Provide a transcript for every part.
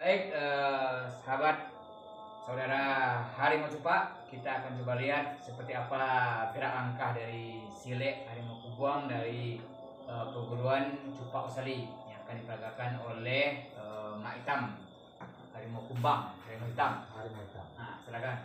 Baik, sahabat saudara Harimau Cupak, kita akan coba lihat seperti apa gerak langkah dari Silek Harimau Kubang dari perguruan Cupak Usali yang akan diperagakan oleh Mak Hitam Harimau Kubang, Harimau Hitam. Nah, silakan.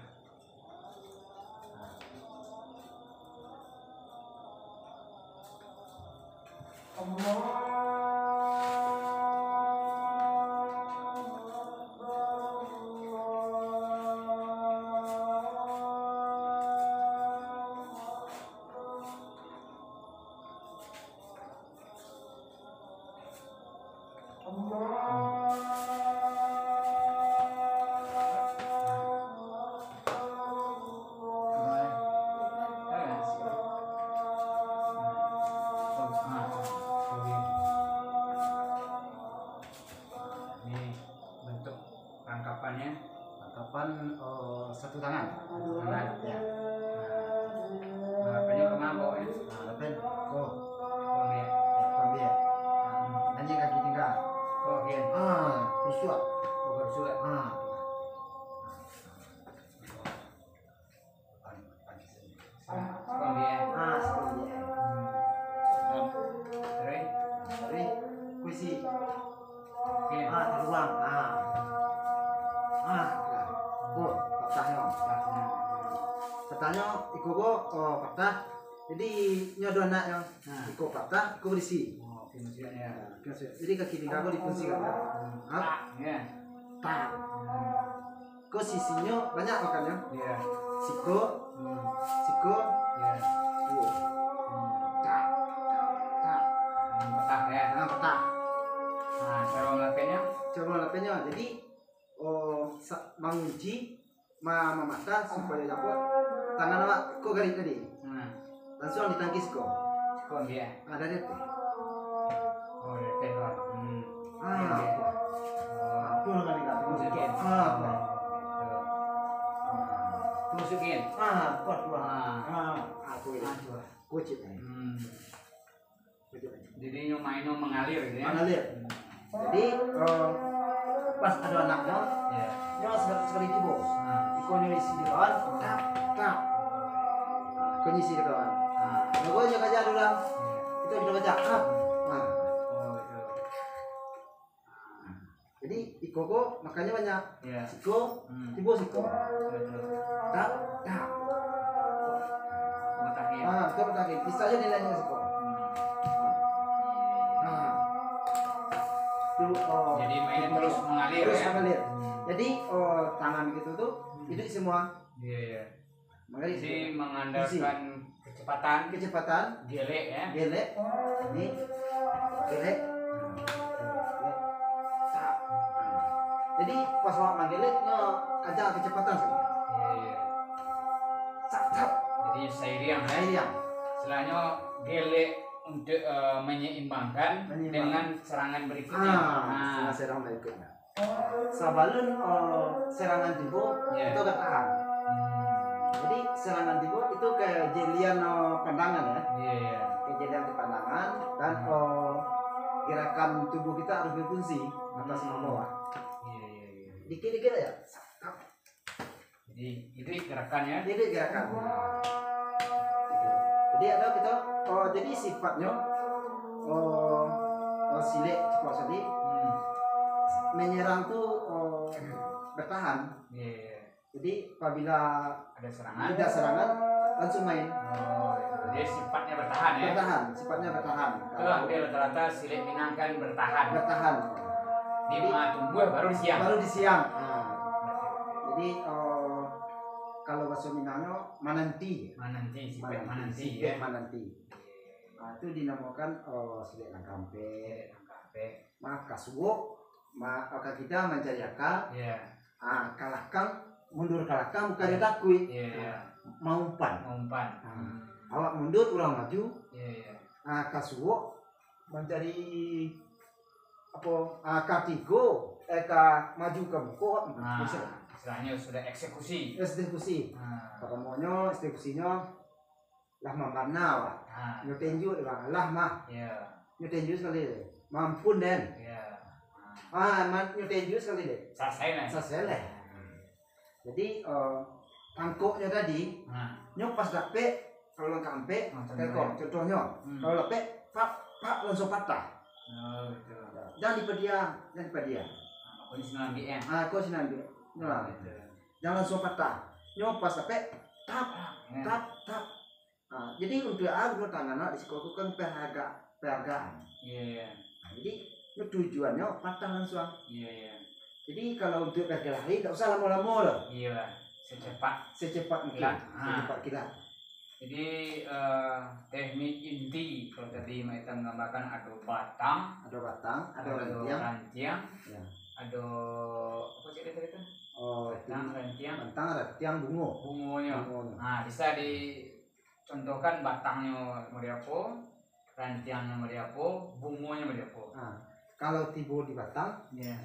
Rangkapan satu tangan. Ya. Harapannya kemana kok ya? Harapan kok Ya. pambil. Nanti kaki tinggal. Kok ya? Kusuak. Kok bersulat? Kuisi. Oke. Ruang. Kok patahnya. Patahnya ikut patah. Jadi nyodo anak yang ikut patah, ikut berisi. Oh, fungsinya. Jadi kaki tinggal kok difungsikan. Ya. Tak. Kok sisinya banyak makannya. Iya. Siko. Ya. Tak. Petah ya. Patah. Nah, cara melakukannya? Coba lapenya. Jadi mengunci mata supaya dapat tangan awak kok garis tadi. Langsung ditangkis kok. Kok dia? Ada deh. Oh, ya teh. Tuh kali enggak Masukin. Masukin. kuat. Aku ini. Kucit. Jadi mainnya mengalir gitu ya. Mengalir. Jadi pas ada anaknya, Ya. dia sekali tiba. Ikonnya isi di kawan, tak. Ikonnya isi di kawan. Gue jaga aja dulu lah. Itu kita baca up. Oh, itu. Jadi ikoko makanya banyak. Ya. Siko, tiba siko. Tak. Matahin. Kita bertahan. Bisa aja nilainya siko. Jadi mainnya terus mengalir Terus ya. mengalir. Jadi tangan gitu tuh hidup semua. Iya. Mengalir. Jadi mengandalkan kecepatan, gelek ya. Gelek. Ini gelek. Tak. Jadi pas waktu menggelek aja kecepatan saja. Iya. Cap. Jadi seiring ya. Yang Setelahnya gelek untuk menyeimbangkan dengan serangan berikutnya. serangan serangan berikutnya. Sabalun serangan tiba Yeah. itu ketahan. Jadi serangan tiba itu kayak jelian pandangan ya. Iya. Kayak jelian di pandangan dan gerakan tubuh kita harus berfungsi atas sama bawah. Iya. Dikit-dikit aja. Jadi itu gerakannya. Jadi gerakan. Jadi ada kita jadi sifatnya Silek Cupak Usali menyerang tuh bertahan. Iya. Jadi apabila Ada serangan. tidak serangan langsung main. Oh, jadi sifatnya bertahan ya. Sifatnya bertahan. Itu hampir rata-rata Silek Minang kan bertahan. Di tumbuh baru di siang. Baru di siang. Jadi kalau bahasa Minangnya mananti. Sifat mananti ya. Itu dinamakan Silek Langkampe. Maka suwo, maka kita mencari akal. Iya. Kalahkang mundur kalahkang bukan takui. Iya. Mau umpan. Awak mundur kurang maju. Iya. Kasuwo mencari katigo maju ke buku. Istilahnya sudah eksekusi. Kalau maunya eksekusinya lah mamana nyotenju lah mah Iya. nyotenju sekali mampun den. Iya. nyotenju sekali deh. Selesai nih. Selesai lah. Jadi tangkuknya tadi, Nah, nyok pas dapet kalau kampe, contohnya, Hmm. kalau dapet pak langsung patah. oh gitu. Jangan dipediam. Kondisi lagi ya. Kau sih nanti, nah, Gitu. jangan langsung patah. Nyok pas dapet, tap. Ya. Jadi untuk tangan di sekolah itu kan penghargaan. Iya. Jadi tujuannya patah langsung. Iya. Jadi kalau untuk berkelahi nggak usah lama-lama loh. Iya lah. Secepat Mungkin. Kilat. Secepat kilat. Jadi teknik inti kalau tadi kita menggambarkan ada batang, Ada batang, ada rantiang. rantiang, Ya. ada apa sih itu? Batang, rantiang, bungo. bungonya. Nah, bisa dicontohkan batangnya mau diapo, rantiangnya mau diapo, bungonya mau diapo. Kalau tiba di batang, Iya.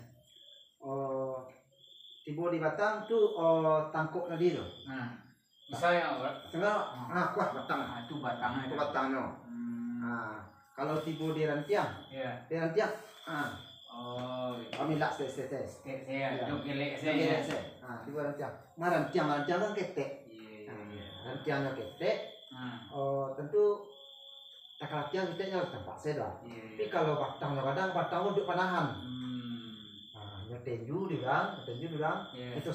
tuh tangkuk tadi tuh. Nah, bisa ya, Tinggal kuah batang. itu batangnya. Itu batangnya. Kalau tiba di rantiang, Iya. oh, gitu. kami lak tes. Saya Ya. itu gelek Iya, saya. tiba rantiang. Rantiang kan ketek. Iya. Rantiangnya ketek. Tentu takal-takal kita harus tempat seda. Tapi Iya. kalau batangnya batang untuk panahan. Hmm. Nyotenju dibilang, Iya. kita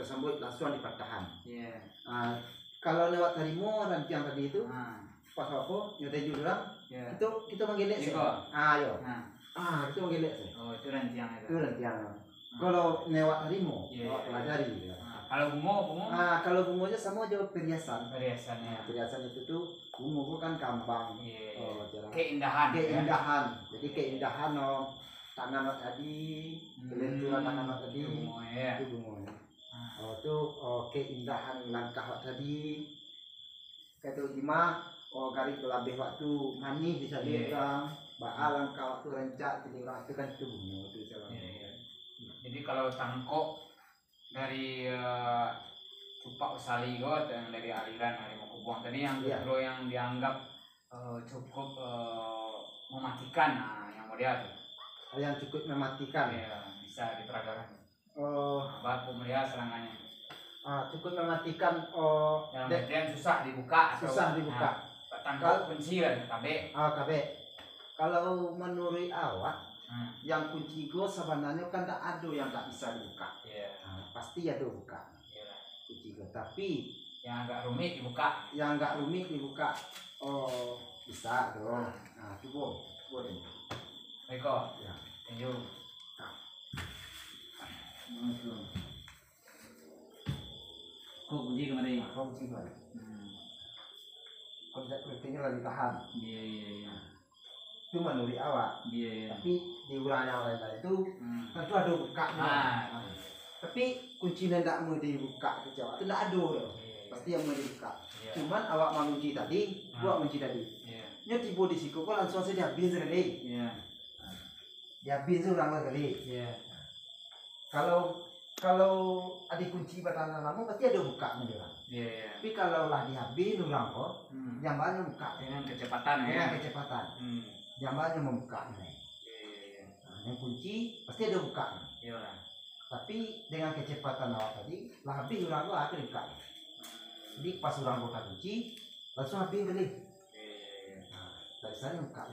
sambut langsung di patahan. Iya. Kalau lewat harimau rantiang tadi itu Nah, pas apa nyotenju dibilang, iya. kita menggelek sih. Iko. Ayo. Nah, Kita menggelek sih. oh itu rantiang itu. Itu rantiang. Kalau lewat harimau, Iya. lewat pelajari. Ya. Kalau bungo Kalau bungonya sama aja perhiasan. perhiasannya. Perhiasan itu tuh bungo kan gampang. Iya. Jarang. Keindahan. Keindahan. Jadi keindahan tangan tadi, kelenturan tangan tadi, Bungo ya. itu bungonya. Ah. Itu keindahan langkah tadi. Kayak itu lima, garis lebih waktu manis bisa Iya. dibilang. Baal langkah waktu rencak jadi itu kan itu bungo itu saya. Iya. Jadi kalau tangkok dari Cupak Usaligot yang dari aliran Harimau Kubuang tadi yang Iya. justru yang dianggap cukup mematikan, yang model tuh. Yang cukup mematikan. Ya, bisa diperagakan. Oh, Bapak melihat serangannya. cukup mematikan. Dalam artian susah dibuka. Susah dibuka. Tangkok kunci kan, KB. KB. Kalau menurut awak, Hmm. yang kunci go sebenarnya kan tak ada yang tak bisa dibuka. Iya. Pasti ada buka Iya. kunci go. Tapi Yang agak rumit dibuka. yang nggak rumit dibuka, bisa dong. Coba deh. Baiko. Ya. Ayo. Kok kunci kemarin? Kunci go. Kunci lagi tahan. Iya. Itu menurut awak. Iya. Tapi di urang yang lain itu tentu ada bukanya. Tapi kuncinya tidak mau dibuka ke Jawa. Itu tidak ada loh. Pasti yang mau dibuka. Cuman awak mengunci tadi, gua kunci tadi. Nya tiba di siku kok langsung saja habis sekali. Ya habis orang sekali. Kalau ada kunci batang lama pasti ada bukanya dia. Tapi kalau lah dihabis orang kok, yang banyak buka Dengan kecepatan ya. dengan kecepatan. Yang banyak membuka yang kunci pasti ada bukanya. Iya. Tapi dengan kecepatan awak tadi, lah habis orang kok akhirnya buka. Jadi pas orang buka kunci, langsung habis kali. Dari sana buka.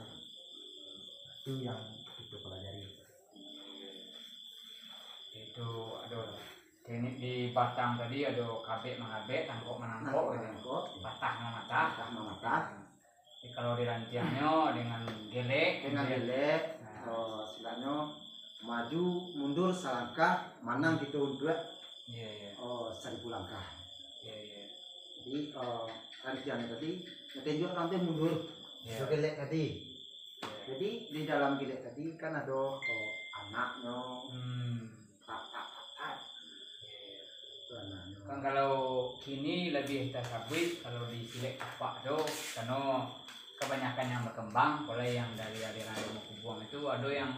Itu yang kita pelajari. Itu ada teknik di batang tadi ada kabek mengabek, tangkok menangkok gitu. Patah mematah. Patah mematah. Jadi kalau di rantiangnya dengan gelek, Dengan gelek, istilahnya maju mundur selangkah, manang gitu dua, Iya. 1000 langkah. Iya. Jadi rantiangnya tadi, tinjau nanti mundur. Iya. Gelek tadi. Jadi di dalam gelek tadi kan ada anaknya, tak. Itu anaknya. Kan kalau kini lebih tersabit kalau di Silek Kapak itu karena kebanyakan yang berkembang, mulai yang dari aliran Harimau Kubuang itu ada yang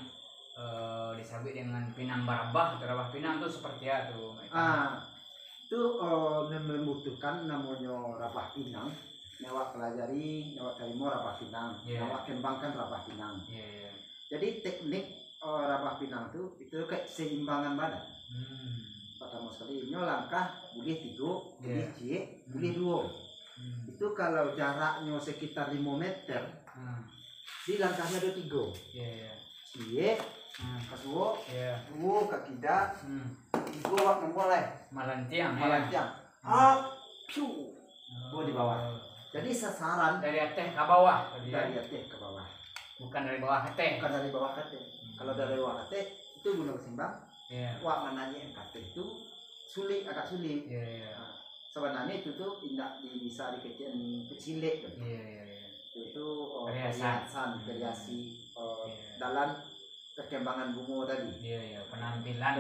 disabit dengan pinang barabah atau rabah pinang itu seperti apa tuh? Itu membutuhkan namanya rabah pinang. Newak pelajari, newak harimau rabah pinang, newak kembangkan rabah pinang. Jadi teknik Rabah Pinang itu kayak seimbangan badan. Pertama sekali nyo langkah boleh 3, boleh C, boleh 2. Itu kalau jaraknya sekitar 5 meter, di langkahnya ada 3. C, kedua, 2 kaki dak, 3 wak memulai Malantiang. Piu, 2 di bawah. Jadi sasaran dari atas ke bawah. Dari atas ke bawah. Bukan dari bawah ke atas. Bukan dari bawah ke atas. Kalau dari bawah ke atas itu guna seimbang. Wak mananya yang ke atas itu sulit, agak sulit. Nah, sebenarnya itu tuh tidak bisa dikecilin kecilek. Itu variasi dalam perkembangan bunga tadi. Penampilan.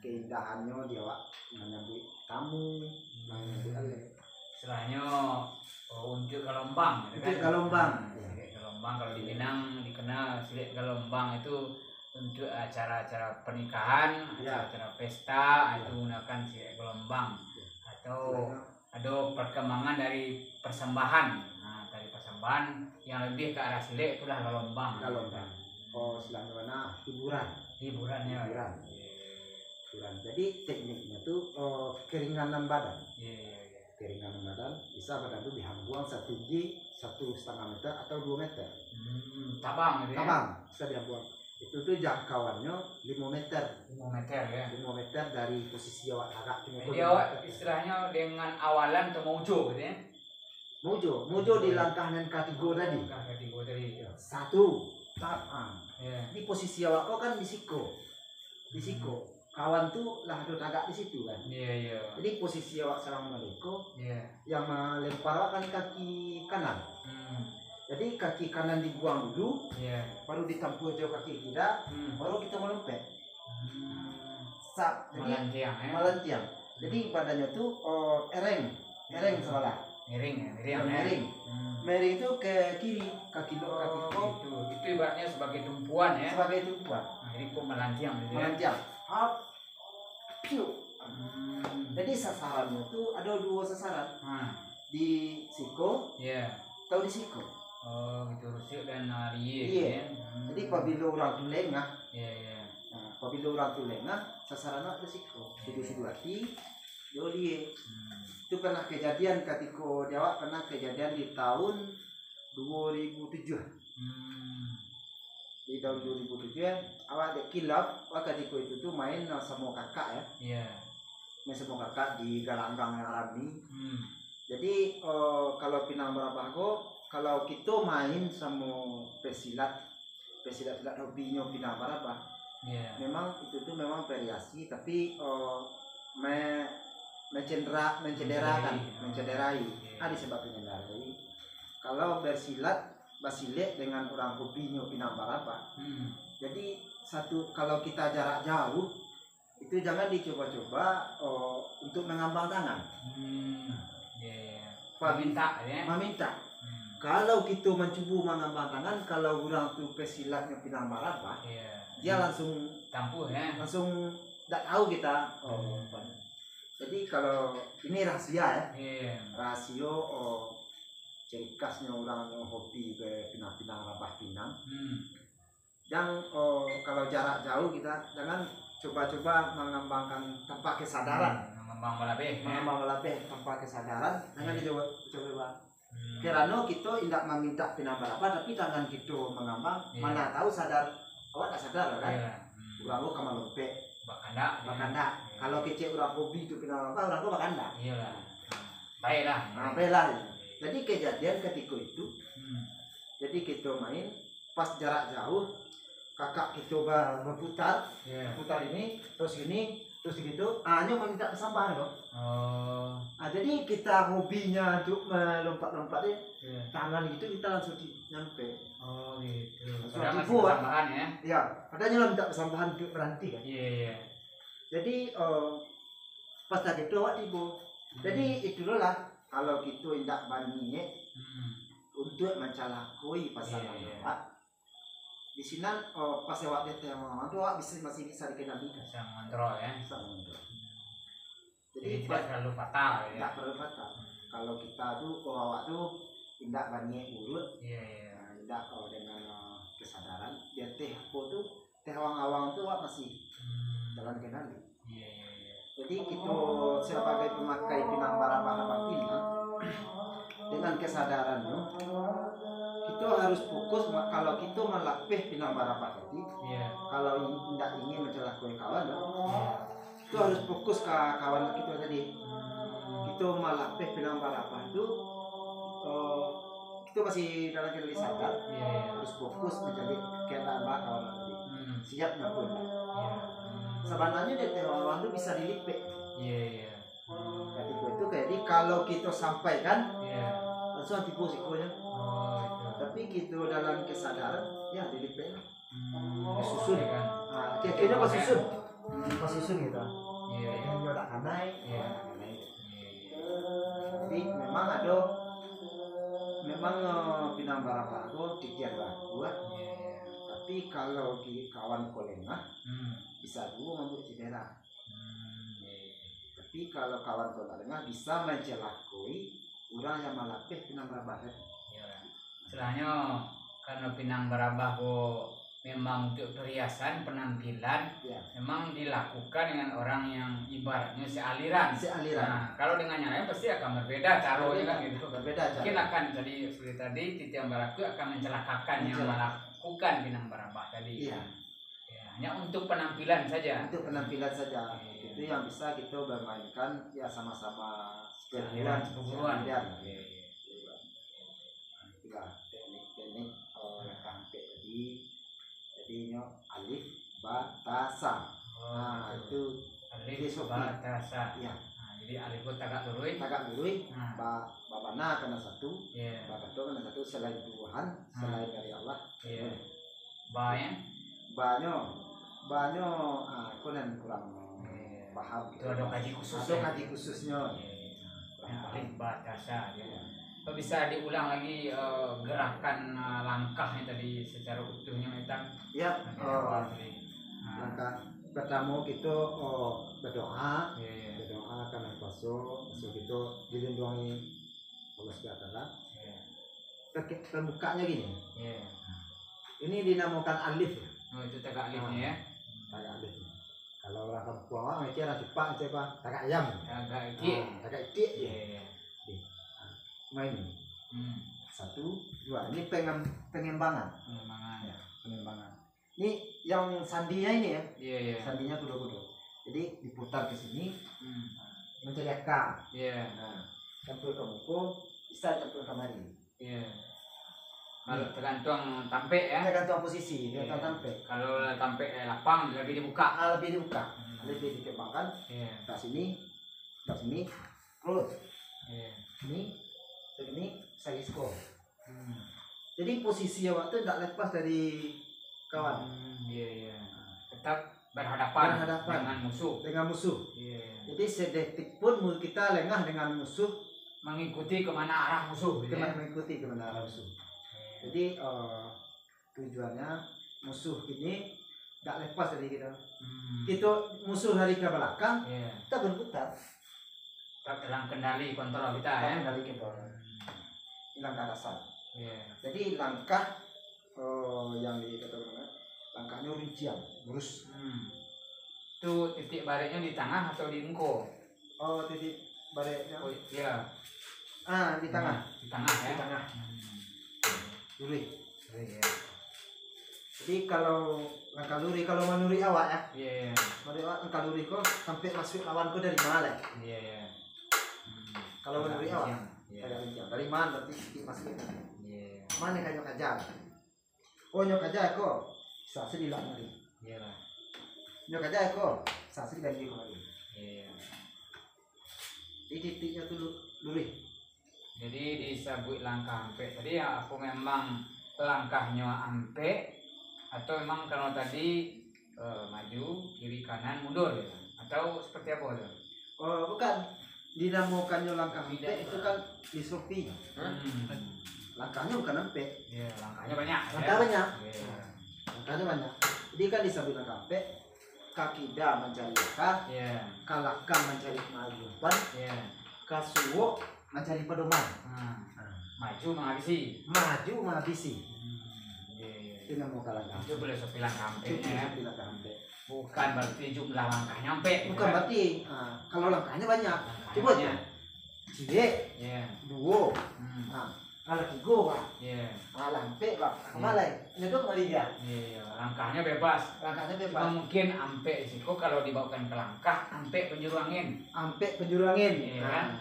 Keindahannya dia wak menyambut tamu, menyambut alek. Istilahnya unjuk gelombang. Unjuk gelombang. Gelombang kalau di Minang dikenal silet gelombang itu untuk acara-acara pernikahan, acara pesta itu menggunakan silet gelombang. Atau ada perkembangan dari persembahan. Nah, dari persembahan yang lebih ke arah silet itulah gelombang. Istilahnya mana? Hiburannya. Jadi tekniknya tuh keringanan badan. Keringanan badan bisa badan tuh dihambuang 1 G 1,5 meter atau 2 meter. Tabang gitu ya? Tabang bisa dihambuang. Itu tuh jangkauannya 5 meter. 5 meter ya? 5 meter dari posisi awak agak. Jadi awak istilahnya dengan awalan atau mojo gitu ya? Mojo di langkah yang ketiga tadi. Satu tabang. Di posisi awak kau kan di siko. Kawan tuh lah ada agak di situ kan. Jadi posisi awak Assalamualaikum. Yang melempar awak kan kaki kanan. Jadi kaki kanan dibuang dulu. Baru ditampur jauh kaki kiri. Baru kita melompat. Jadi melantiang. Jadi badannya tuh ereng salah. Miring itu ke kiri, kaki kau. Itu ibaratnya sebagai tumpuan ya. Jadi kok melantiang. Piu. Jadi sasarannya tuh ada 2 sasaran. Di siko. Atau di siko. Oh gitu, rusuk dan lari. Jadi apabila orang tu lengah. Apabila orang tu lengah, sasarannya ada siko. Sidu hati. Dia. Itu pernah kejadian ketika Jawa di tahun 2007. Di tahun 2007 awak ada kilap ketika itu tuh main sama kakak ya. Main sama kakak di Galanggang yang Arabi. Jadi kalau Pinang Barabago, kalau kita main sama pesilat hobinya Pinang Barabah. Memang itu tuh memang variasi tapi mencederai. Ada sebab mencederai. Kalau basilet dengan orang hobinya Pinang Barabah. Jadi kalau kita jarak jauh itu jangan dicoba-coba untuk mengambang tangan. Meminta. Kalau kita mencoba mengambang tangan, kalau orang tu pesilatnya Pinang Barabah, dia langsung tampuh ya. Langsung tak tahu kita. Jadi kalau ini rahasia ya. Rahasia ciri khasnya orang yang hobi ke Pinang Rabah Pinang. Yang kalau jarak jauh kita jangan coba-coba mengembangkan tanpa kesadaran. Mengembang melabeh tanpa kesadaran. Jangan dicoba. Karena kita tidak meminta Pinang Barabah tapi tangan kita mengambang. Mana tahu sadar, awak tak sadar kan? Orang lu kamar lompe. Bakanda. Kalau kecil orang hobi itu Pinang Barabah, orang lu bakanda. Baiklah. Jadi kejadian ketika itu, jadi kita main pas jarak jauh, kakak kita berputar, putar ini, terus gini, terus gitu, hanya meminta kesabaran loh. Jadi kita hobinya untuk melompat-lompat tangan gitu kita langsung nyampe. Gitu. Langsung dibuat. Ya, katanya minta kesabaran untuk berhenti kan. Jadi pas tadi itu awak tiba. Jadi itulah. Kalau kita tidak bandingnya untuk mencalakui pasangan awak, di sini pas awak datang itu awak masih bisa dikendalikan. Bisa mengontrol ya. Jadi tidak terlalu fatal ya. Tidak terlalu fatal. Kalau kita tuh awak tuh tidak bandingnya urut, tidak tidak dengan kesadaran dia teh aku tuh teh awang-awang tuh masih jalan kendali. Jadi kita sebagai pemakai pinang barang-barang pinang dengan kesadaran kita harus fokus kalau kita melapih pinang barang tadi. Kalau tidak ingin mencelakai kawan itu harus fokus ke kawan kita tadi. Kita melapih pinang barang itu itu masih dalam kendali sadar. Harus fokus mencari keadaan kawan tadi. Siap ngapain? Sebenarnya dari orang itu bisa dilipik. Jadi kalau kita sampaikan langsung tipu sikonya. Tapi kita dalam kesadaran ya dilipik. Susun kan. Kayaknya pas susun gitu. Yang ada kanai. Jadi memang pinang barang itu dikian buat. Tapi kalau kawan kolengah bisa dulu ngambil cedera. Tapi kalau kawan kolengah bisa mencelakai orang yang melapih pinang barabah. Istilahnya karena pinang barabah memang untuk perhiasan penampilan memang dilakukan dengan orang yang ibaratnya sealiran. Nah, kalau dengan yang lain pasti akan berbeda caranya kan gitu. Mungkin akan jadi seperti tadi titian baraku akan mencelakakan yang melakukan pinang barabah tadi. Hanya untuk penampilan saja. Untuk penampilan saja. Itu yang bisa kita bermainkan ya sama-sama seburuan. Teknik sampai jadinya alif ba ta sa. Nah, itu alif ba ta sa. Ya. Nah, jadi alif tagak lurui. Ba bana kena satu. Ba kado kena satu selain Tuhan, selain dari Allah. Banyo aku nan kurang paham. Itu ada kaji khusus. Ada kaji khususnya. Alif ba ta sa. Bisa diulang lagi gerakan langkahnya tadi secara utuhnya Metang? Ya, langkah pertama kita berdoa, berdoa karena paso kita dilindungi Allah SWT. Terbukanya gini. Ini dinamakan alif. Oh, itu tagak alifnya ya? Tagak alif. Kalau orang kampung itu orang Jepang itu apa? Tagak ayam. Tagak itik. Tagak itik. Main 1, 2 ini pengembangan. Pengembangan. Ini yang sandinya ini ya. Sandinya kudo-kudo. Jadi diputar ke sini. Mencari akar. Nah, campur ke muka, bisa campur ke mari. Kalau tergantung tampek ya. Tergantung posisi, tergantung tampek. Kalau tampek lapang lebih dibuka. Lebih dikembangkan. Ke sini, perut. Ini sagisko. Jadi posisi waktu tidak lepas dari kawan. Tetap berhadapan dengan musuh. Jadi sedetik pun kita lengah dengan musuh, mengikuti kemana arah musuh. Mengikuti kemana arah musuh. Jadi tujuannya musuh ini tidak lepas dari kita. Kita musuh dari ke belakang, kita berputar. Dalam kendali kontrol kita ya. Kendali kontrol. Langkah dasar. Jadi langkah yang dikatakan langkahnya rincian, lurus. Itu titik baliknya di tengah atau di engko? Oh, titik baliknya. Oh iya. Di tengah. Di tengah ya. Di tengah. Luri. Jadi kalau langkah luri, kalau menuri awak ya. Menuri awak langkah luri kok sampai masuk lawanku dari mana? Kalau menuri awak. Dari mana berarti titik masuk itu? Mana kan nyok aja? Oh nyok aja kok. Bisa sedih lagi. Nyok aja kok. Bisa sedih lagi kembali. Di titiknya tuh luri. Jadi disebut langkah ampe. Tadi ya aku memang langkahnya ampe atau memang kalau tadi maju kiri kanan mundur ya? Atau seperti apa itu? Oh bukan. Dinamakannya langkah ampe itu kan di Shopee. Langkahnya bukan ampe. Langkahnya banyak. Langkahnya banyak. Jadi kan disebut langkah ampe. Kakida mencari akar. Kalaka mencari kemajuan. Kasuwo mencari pedoman. Maju menghabisi. dengan muka langkah. Itu filosofi langkah hampek ya. Filosofi langkah hampek. Bukan berarti jumlah langkah nyampe. Bukan berarti kalau langkahnya banyak. Coba aja. Cilik, duo, kalau tiga pak, lampe pak, kemana? Itu kembali dia. Langkahnya bebas. Cuma mungkin ampe siko kalau dibawakan ke langkah, ampe penjuru angin. Ampe penjuru angin. Iya.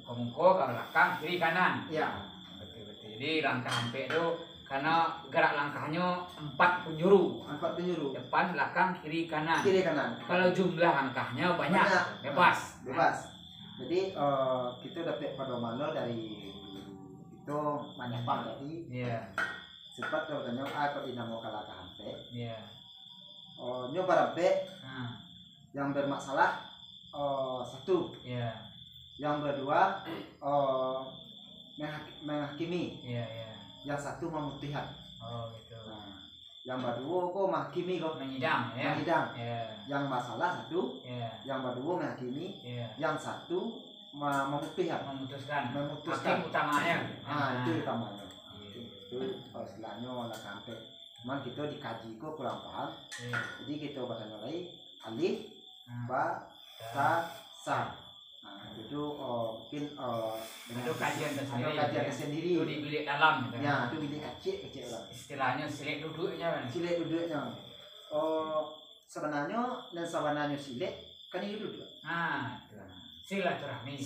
Muka kalau belakang kiri kanan. Iya. Betul. Jadi langkah ampe itu karena gerak langkahnya 4 penjuru. 4 penjuru. Depan, belakang, kiri kanan. Kalau jumlah langkahnya banyak. Bebas. Jadi kita dapat pedoman dari itu banyak banget tadi. Iya. Sempat katanya kalau dinamo kalaka hampe. Iya. Nyoba hampe. Yang bermasalah satu. Iya. Yang kedua menghakimi. Iya. Yang satu memutihkan. Oh gitu. Yang kedua kok menghakimi kok menyidang ya. Yang masalah satu. Yang kedua menghakimi. Yang satu memutuskan. Hakim utamanya. Itu utamanya. Itu istilahnya langkah hampek. Cuman kita dikaji kok kurang paham. Jadi kita baca nilai alif, ba, ta, sa. Itu mungkin itu kajian tersendiri. Itu di bilik dalam gitu. Ya, itu bilik kecil lah. Istilahnya silik duduknya kan. Silik duduknya. Sebenarnya silik kan itu duduk. Silaturahmi.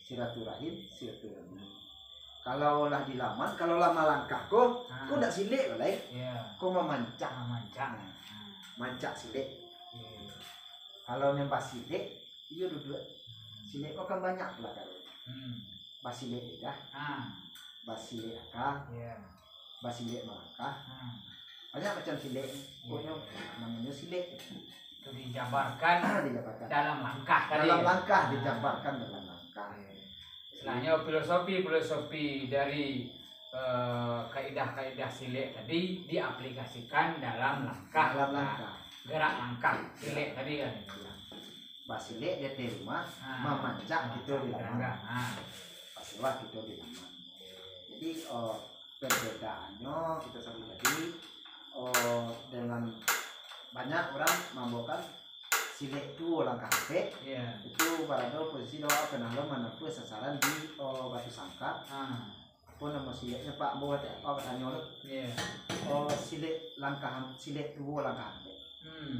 Silaturahim. Kalau lah di laman, kalau lama langkah kok enggak silik boleh. Iya. Kok memancak. Mancak silik. Kalau nembak silik, iya duduk. Silik kok kan banyak lah kalau. Basilik ya. Basilik akak. Basilik melangkah. Banyak macam silik. Pokoknya namanya silik. Itu dijabarkan dalam langkah tadi. Dijabarkan dalam langkah. Istilahnya filosofi dari kaidah-kaidah silik tadi diaplikasikan dalam langkah. Gerak langkah silik tadi kan. Basilik dia terima, memancak gitu di langkah. Pasilah gitu di langkah. Jadi perbedaannya kita sebut tadi dengan banyak orang membawakan silik itu langkah hampek. Itu pada posisi doa pernah menempuh sasaran di batu sangka. Apa nama siliknya Pak buat apa tanya lo? Silik silik itu langkah hampek.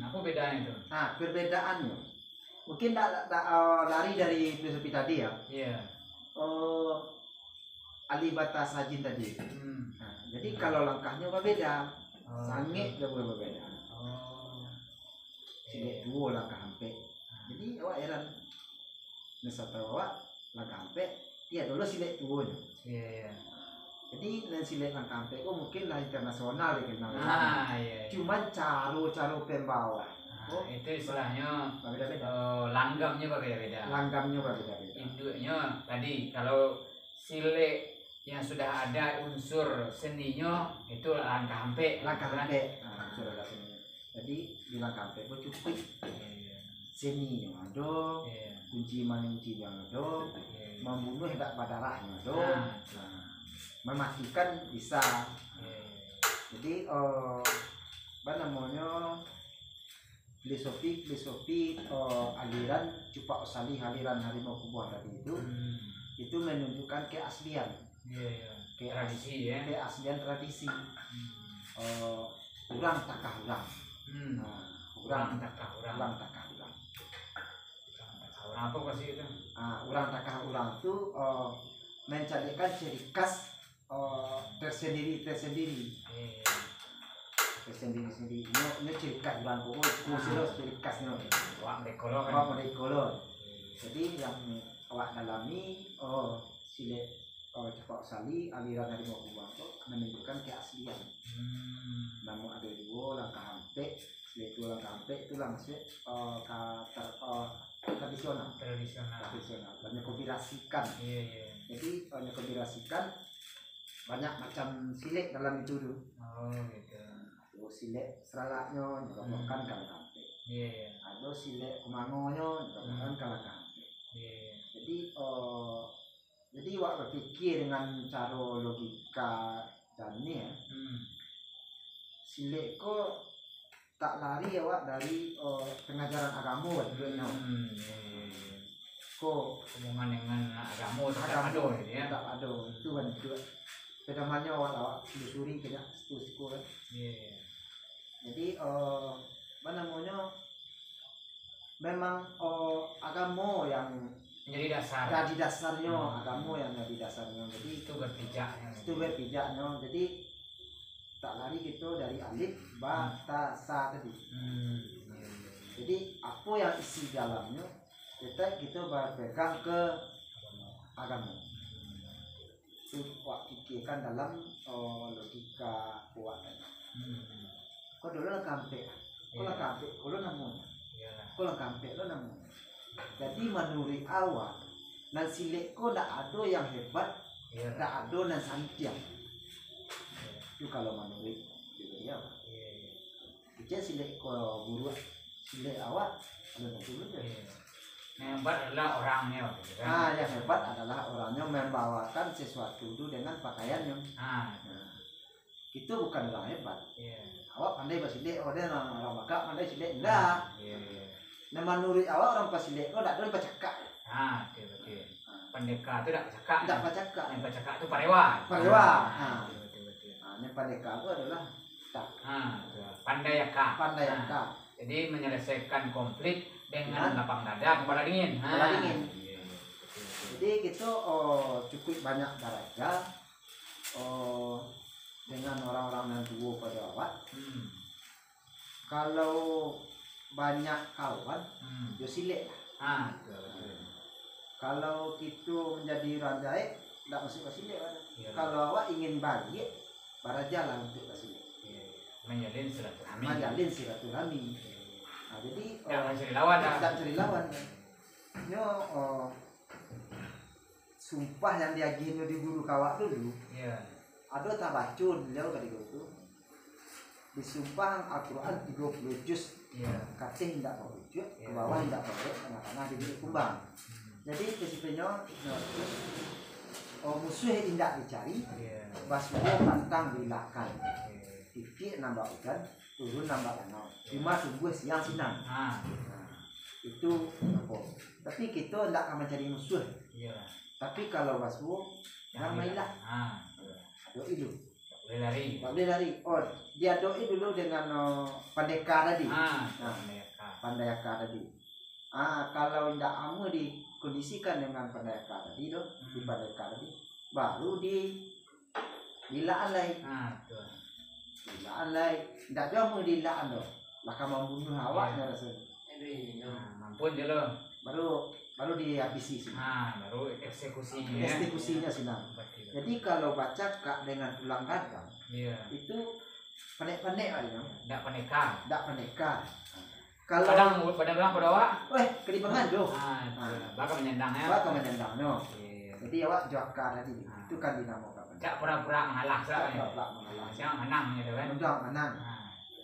Apa bedanya itu? Perbedaannya mungkin lari dari filosofi tadi ya. Alibata sajin tadi. Jadi kalau langkahnya berbeda, sangat jauh berbeda. Silik dua langkah hampek. Jadi awak heran. Misal awak langkah hampek, dia dulu silik dua. Jadi silik langkah hampek mungkin lah internasional dikenal. Cuman cara pembawa. Itu istilahnya langgamnya berbeda-beda. Induknya tadi kalau silik yang sudah ada unsur seninya itu langkah hampek. Sudah ada seninya. Jadi di langkah hampek itu cukup seninya ada, kunci yang ada, membunuh tidak berdarahnya ada, mematikan bisa. Jadi apa namanya filosofi aliran Cupak Osali, aliran Harimau Kubuang tadi itu menunjukkan keaslian. Keaslian tradisi. Urang takah urang. Urang takah urang. Apa sih itu? Urang takah urang itu mencarikan ciri khas tersendiri. Tersendiri. Ini ciri khas urang pokoknya. Ciri khasnya. Wak dekolor. Jadi yang awak dalami silik Cupak Osali aliran Harimau Kubuang itu menunjukkan keaslian. Namun ada dua langkah hampek, silik dua langkah hampek itu langsung tradisional. Banyak kombinasikan. Jadi kombinasikan banyak macam silik dalam itu dulu. Ada silik seralaknya nyebabkan kalau hampek. Ada silik kumangonya nyebabkan kalau hampek. Jadi wak berpikir dengan cara logika dan ini ya. Silek ko tak lari awak dari pengajaran agama dulunya. Ko hubungan dengan agama tetap ada ya. Tetap ada. Itu kan juga. Pedamannya awak telusuri kena situ kan. Jadi apa namanya? Memang agama yang menjadi dasar. Jadi dasarnya agama yang jadi dasarnya. Jadi itu berpijaknya. Jadi tak lari gitu dari alif ba ta sa tadi. Jadi apa yang isi dalamnya kita berpegang ke agama. Itu wak pikirkan dalam logika kuat. Kau dulu lah kampe. Kau lah kampe, kau lah namun. Kau lah kampe, lo namun. Jadi menurut awak nan silek ko ndak ada yang hebat, ndak ada nan santiang. Itu kalau menurut dia apa? Kita silek ko guru, silek awak ada dulu je. Yang hebat adalah orangnya. Yang hebat adalah orangnya membawakan sesuatu itu dengan pakaiannya. Itu bukan orang hebat. Awak pandai bersilek, dia orang bakak pandai silek enggak. Nah menurut awak orang pasilek ko ndak ada pacakak. Betul. Pendekar itu ndak pacakak. Ndak pacakak. Yang pacakak itu parewa. Betul. Yang pendekar itu adalah tak. Pandayaka. Jadi menyelesaikan konflik dengan lapang dada kepala dingin. Jadi kita cukup banyak daraja dengan orang-orang yang tua pada awak. Kalau banyak kawan, yo silek lah. Kalau kita menjadi orang jaik, tidak masuk ke silek. Kalau awak ingin balik, barajalah untuk ke silek. Menjalin silaturahmi. Jadi tidak cari lawan. Nyo sumpah yang diagihno di guru kawak dulu. Ada tabacun beliau tadi itu. Disumpah Al-Quran 30 juz. Kating tidak mau wujud, ke bawah tidak boleh, tengah-tengah diberi kumbang. Jadi prinsipnya musuh tidak dicari, basuh pantang dilakan. Titik nambah hujan, turun nambah danau. Cuma sungguh siang sinang. Itu apa? Tapi kita tidak akan mencari musuh. Tapi kalau basuh, jangan mainlah. Doi dulu. Boleh lari. Dia doi dulu dengan pandeka tadi. Pandeka tadi. Kalau tidak amu dikondisikan dengan pandeka tadi di pandeka tadi, baru dilaan lagi. Dilaan lagi. Tidak ada mau dilaan loh. Laka membunuh awaknya rasanya. Mampun je lo. Baru dihabisi sini. Baru eksekusinya. Eksekusinya senang. Jadi kalau baca kak dengan tulang gadang, itu pendek-pendek aja. Tidak pendekar. Kalau pada bilang pada awak, kelipangan doh. Bakal menyendangnya. No. Jadi awak jawabkan tadi. Itu kan dinamakan. Tak pura-pura mengalah saja. Jangan menang gitu kan. Menang.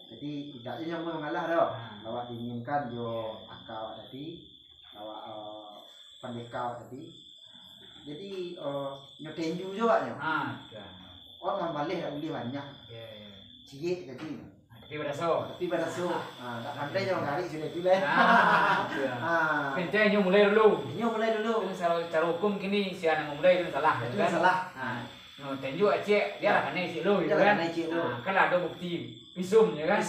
Jadi tidak yang mengalah doh. Awak diinginkan jo akal tadi, awak pendekar tadi. Jadi nyotenju juga nya. Orang balik dah boleh banyak. Cie jadi. Tapi pada so. Tak pandai jangan kali sudah tu lah. Pentingnya mulai dulu. Cara hukum kini si anak mulai itu salah. Itu salah. Tenju cek dia lah kena isi lu gitu kan. Kalau ada bukti visum ya kan.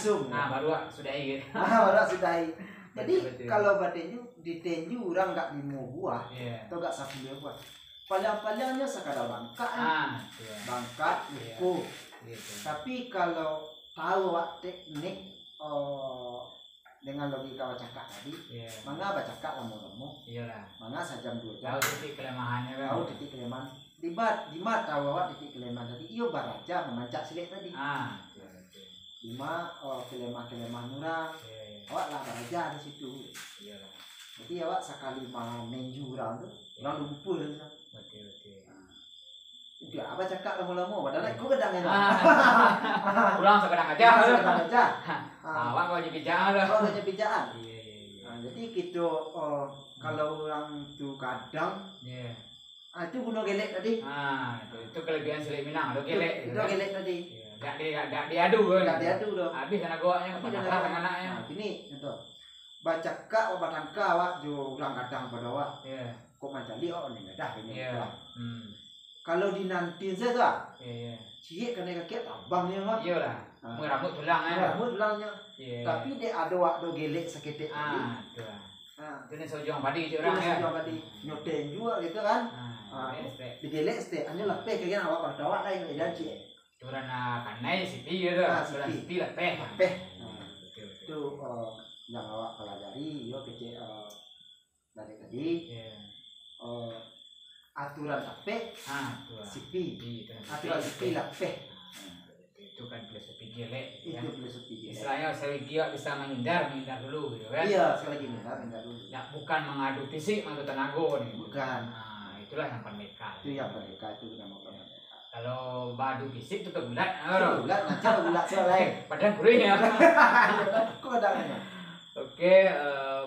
Baru sudahi gitu. Baru sudahi. Jadi kalau batenju ditenju orang enggak 5 buah atau enggak 10 buah. Paling-palingnya sekadar bangkat buku. Tapi kalau tahu teknik dengan logika bacakak tadi, mangga bacakak lama-lama. Mangga sejam 2 jam. Tahu titik kelemahannya kan. Tahu titik kelemahan. Di mat tahu awak titik kelemahan tadi. Iyo baraja memancak silek tadi. Kelemahan orang. Awak lah baraja di situ. Jadi awak sekali menenju orang tu, orang lumpur saja. Dia apa cakap lama-lama, padahal aku kadang enak. Pulang sekadang aja. Awak kau jadi pijaan. Jadi kita kalau orang tu kadang Itu guna gelek tadi. Itu kelebihan Silek Minang, lo gelek. Itu gelek tadi. Gak diadu kan? Gak diadu dong. Habis anak goaknya, patah dengan anaknya. Ini itu. Baca kak, batang kawak, jo ulang kadang pada wak. Kok macam dia nih dah ini. Kalau di nanti saya tuh, cie kena kaki tabangnya mah. Iya lah. Rambut tulang ya. Rambut tulangnya. Tapi dia ada waktu gelek seketik tadi. Itu nih sojong padi orang ya. Sojong padi nyoten juga gitu kan. Digelek sete, hanya lepeh kayaknya awak berdawak lah yang ada cie. Turan kanai sipi gitu. Turan sipi lepeh. Lepeh. Itu yang awak pelajari, yo kece dari tadi. Aturan lepeh. Sipi. Aturan sipi lepeh. Itu kan filosofi gelek. Itu filosofi gelek. Istilahnya Selegia bisa menghindar dulu gitu kan. Iya, sekali lagi menghindar dulu. Ya, bukan mengadu fisik mengadu tenaga nih. Bukan. Itulah yang pendekar. Itu yang pendekar itu nama pendekar. Kalau badu fisik itu kebulat. Kebulat, nanti kebulat selesai. Padahal gurih ya. Kok ada mana? Oke,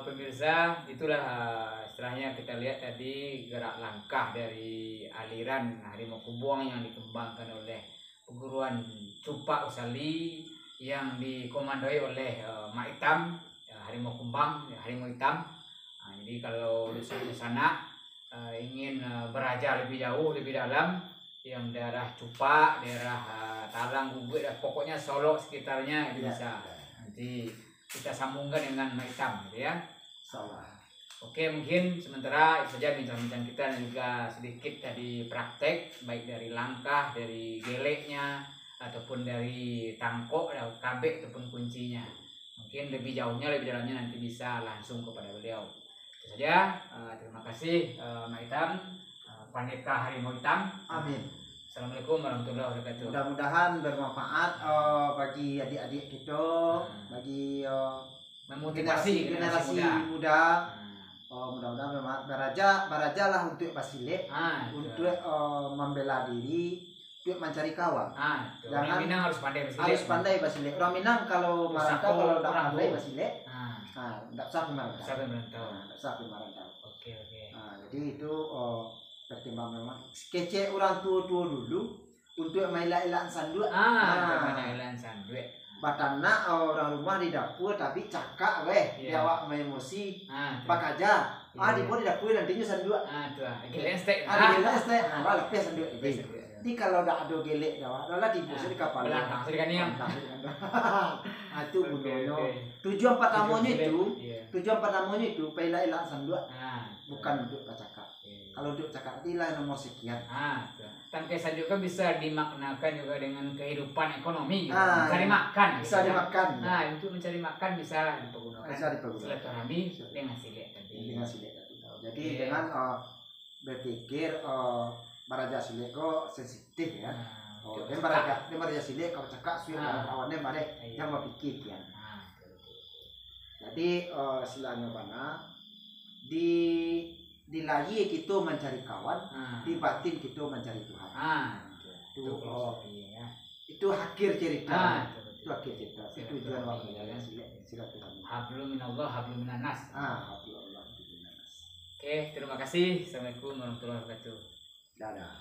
pemirsa, itulah istilahnya kita lihat tadi gerak langkah dari aliran Harimau Kubuang yang dikembangkan oleh perguruan Cupak Usali yang dikomandoi oleh Mak Itam, Harimau Kumbang, Harimau Hitam. Jadi kalau di sana ingin beraja lebih jauh, lebih dalam, yang daerah Cupak, daerah Talang, Gubuk, pokoknya Solo sekitarnya itu bisa. Nanti kita sambungkan dengan Mak Itam, gitu ya. Salah. Oke, mungkin sementara itu saja bincang-bincang kita dan juga sedikit tadi praktek, baik dari langkah, dari geleknya, ataupun dari tangkok, kabek ataupun kuncinya. Mungkin lebih jauhnya, lebih dalamnya nanti bisa langsung kepada beliau. Itu saja. Terima kasih Mak Itam, Pandeka Harimau Hitam. Amin. Assalamualaikum warahmatullahi wabarakatuh. Mudah-mudahan bermanfaat bagi adik-adik kita, bagi memotivasi generasi muda. Mudah-mudahan beraja lah untuk Basilek, untuk membela diri, untuk mencari kawan. Orang Minang harus pandai Basilek. Harus pandai Basilek. Orang Minang kalau merantau, kalau tidak pandai Basilek, tidak usah merantau. Oke. Jadi itu pertimbang memang kece orang tua dulu untuk main-ilan sanduk. Main-ilan sanduk. Batana orang rumah di dapur tapi cakak jawab main emosi pak aja di dapur nantinya sanduk gelek stek lepes sanduk jadi kalau udah ada gelek jawab adalah di bus di kapal belakang serikanya itu gunanya tujuan pertamanya itu pailah sanduk bukan untuk cakak. Kalau untuk cakap itilah nomor sekian. Tangkai sanduk kan bisa dimaknakan juga dengan kehidupan ekonomi, gitu. Mencari makan. Bisa dimakan. Untuk mencari makan bisa dipergunakan. Silaturahmi dengan silek tadi. Jadi dengan berpikir baraja silek kok sensitif ya. Dia baraja silek kalau cakap sudah awannya balik yang berpikir kian. Jadi silanya mana di lahir kita mencari kawan, di batin kita mencari Tuhan. Itu akhir cerita. Itu akhir cerita. Itu tujuan waktu silaturahmi. Hablum minallah, hablum minannas. Hablum minannas. Oke, terima kasih. Assalamualaikum warahmatullahi wabarakatuh. Dadah.